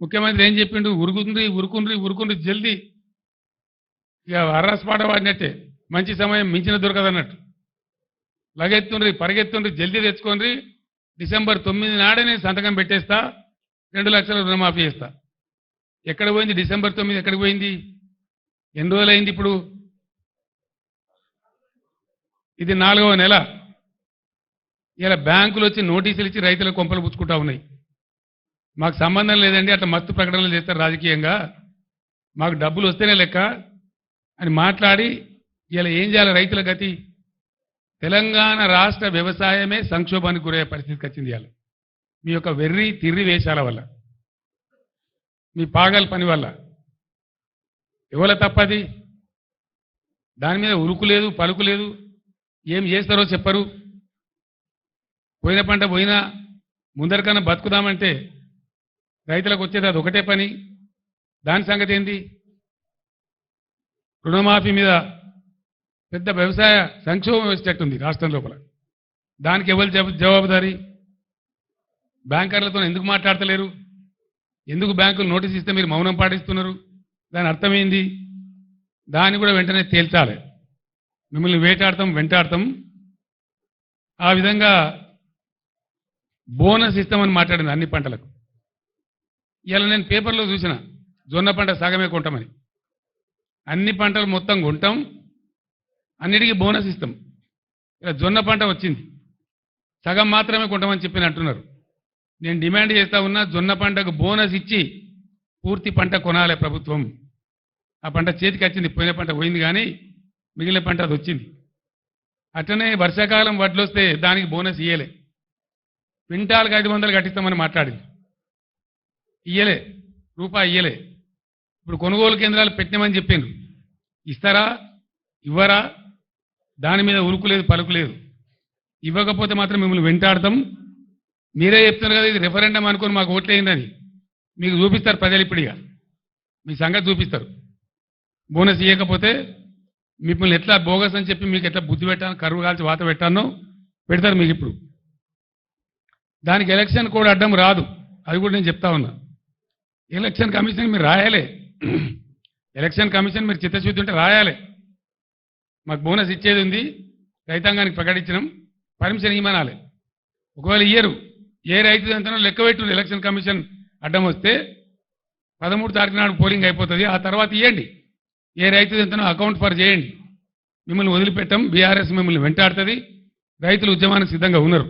ముఖ్యమంత్రి ఏం చెప్పిండు? ఉరుకుండ్రి ఉరుకుండ్రి ఉరుకుండ్రి జల్దీ. ఇక అర్రస్పాట వాడినట్టే, మంచి సమయం మించిన దొరకదన్నట్టు. లగెత్తుండ్రి, పరిగెత్తుండ్రి, జల్దీ తెచ్చుకోండి. డిసెంబర్ 9 నాడే నేను సంతకం పెట్టేస్తా, 2 లక్షల రుణమాఫీ చేస్తా. ఎక్కడ పోయింది డిసెంబర్ 9? ఎక్కడికి పోయింది? ఎన్ని రోజులైంది ఇప్పుడు? ఇది 4వ నెల. ఇలా బ్యాంకులు వచ్చి నోటీసులు ఇచ్చి రైతుల కొంపలు పుచ్చుకుంటా ఉన్నాయి. మాకు సంబంధం లేదండి, అట్లా మస్తు ప్రకటనలు చేస్తారు రాజకీయంగా, మాకు డబ్బులు వస్తేనే లెక్క అని మాట్లాడి ఇలా ఏం చేయాలి రైతుల గతి? తెలంగాణ రాష్ట్ర వ్యవసాయమే సంక్షోభానికి గురయ్యే పరిస్థితికి వచ్చింది. ఇవాళ మీ యొక్క వెర్రి తిర్రి వేషాల వల్ల, మీ పాగల్ పని వల్ల. ఎవల తప్పది? దాని మీద ఉరుకు లేదు, పలుకు లేదు. ఏం చేస్తారో చెప్పరు. పోయిన పంట పోయినా ముందరికన్నా బతుకుదామంటే రైతులకు వచ్చేది అది ఒకటే పని. దాని సంగతి ఏంది? రుణమాఫీ మీద పెద్ద వ్యవసాయ సంక్షోభం వచ్చేటట్టుంది రాష్ట్రం లోపల. దానికి ఎవరు జవాబుదారీ? బ్యాంకర్లతో ఎందుకు మాట్లాడతలేరు? ఎందుకు బ్యాంకులు నోటీస్ ఇస్తే మీరు మౌనం పాటిస్తున్నారు? దాని అర్థమైంది. దాన్ని కూడా వెంటనే తేల్చాలి. మిమ్మల్ని వేటాడతాం, వెంటాడతాం. ఆ విధంగా బోనస్ ఇస్తామని మాట్లాడింది అన్ని పంటలకు. ఇలా నేను పేపర్లో చూసిన, జొన్న పంట సగమే కొంటామని. అన్ని పంటలు మొత్తం కొంటాం, అన్నిటికీ బోనస్ ఇస్తాం. ఇలా జొన్న పంట వచ్చింది, సగం మాత్రమే కొంటామని చెప్పి అంటున్నారు. నేను డిమాండ్ చేస్తా ఉన్నా, జొన్న పంటకు బోనస్ ఇచ్చి పూర్తి పంట కొనాలి ప్రభుత్వం. ఆ పంట చేతికి వచ్చింది, పోయిన పంట పోయింది, కానీ మిగిలిన పంట అది వచ్చింది. అట్లనే వర్షాకాలం వడ్లు వస్తే దానికి బోనస్ ఇయ్యలే. క్వింటాల్కి 500 కట్టిస్తామని మాట్లాడింది, ఇయ్యలే, రూపాయి ఇయ్యలే. ఇప్పుడు కొనుగోలు కేంద్రాలు పెట్టినామని చెప్పిండ్రు, ఇస్తారా ఇవ్వరా? దాని మీద ఉరుకు లేదు, పలుకు లేదు. ఇవ్వకపోతే మాత్రం మిమ్మల్ని వెంటాడతాం. మీరే చెప్తున్నారు కదా ఇది రెఫరెండం అనుకొని మాకు ఓట్లేయిందని. మీకు చూపిస్తారు ప్రజలు, ఇప్పుడిగా మీ సంగతి చూపిస్తారు. బోనస్ ఇవ్వకపోతే మిమ్మల్ని ఎట్లా బోగస్ అని చెప్పి మీకు ఎట్లా బుద్ధి పెట్టాను, కరువు కాల్చి వాత పెట్టానో పెడతారు మీకు. ఇప్పుడు దానికి ఎలక్షన్ కోడ్ అడ్డం రాదు, అది కూడా నేను చెప్తా ఉన్నా. ఎలక్షన్ కమిషన్ మీరు రాయాలి, ఎలక్షన్ కమిషన్ మీరు చిత్తశుద్ధి ఉంటే రాయాలి. మాకు బోనస్ ఇచ్చేది ఉంది, రైతాంగానికి ప్రకటించడం, పర్మిషన్ ఇవ్వనాలి. ఒకవేళ ఇయ్యరు, ఏ రైతు ఎంతనో లెక్క పెట్టు. ఎలక్షన్ కమిషన్ అడ్డం వస్తే 13 తారీఖు నాడు పోలింగ్ అయిపోతుంది, ఆ తర్వాత ఇవ్వండి. ఏ రైతు ఎంతనో అకౌంట్ ఫర్ చేయండి. మిమ్మల్ని వదిలిపెట్టం, బీఆర్ఎస్ మిమ్మల్ని వెంటాడుతుంది. రైతులు ఉద్యమానికి సిద్ధంగా ఉన్నారు.